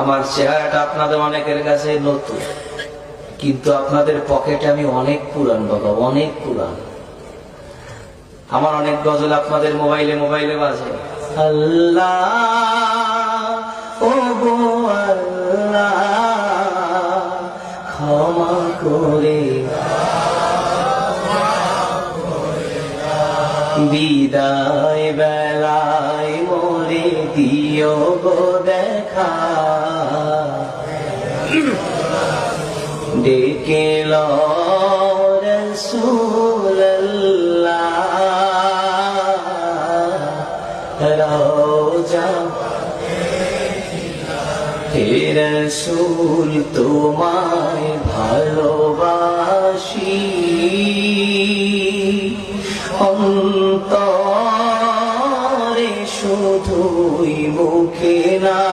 আমার চেহারাটা আপনাদের অনেকের কাছে নতুন, কিন্তু আপনাদের পকেটে আমি অনেক পুরান বাবা, অনেক পুরান। আমার অনেক গজল আপনাদের মোবাইলে মোবাইলে বাজে। আল্লাহ ও গো আল্লাহ ক্ষমা করে বিদায় বেলায় মোরে দিও গো দেখা, ডেকে লো রাসূলুল্লাহ রওজা হে রাসূল তোমায় ভালোবাসি অন্তরে শুধুই মুখে না।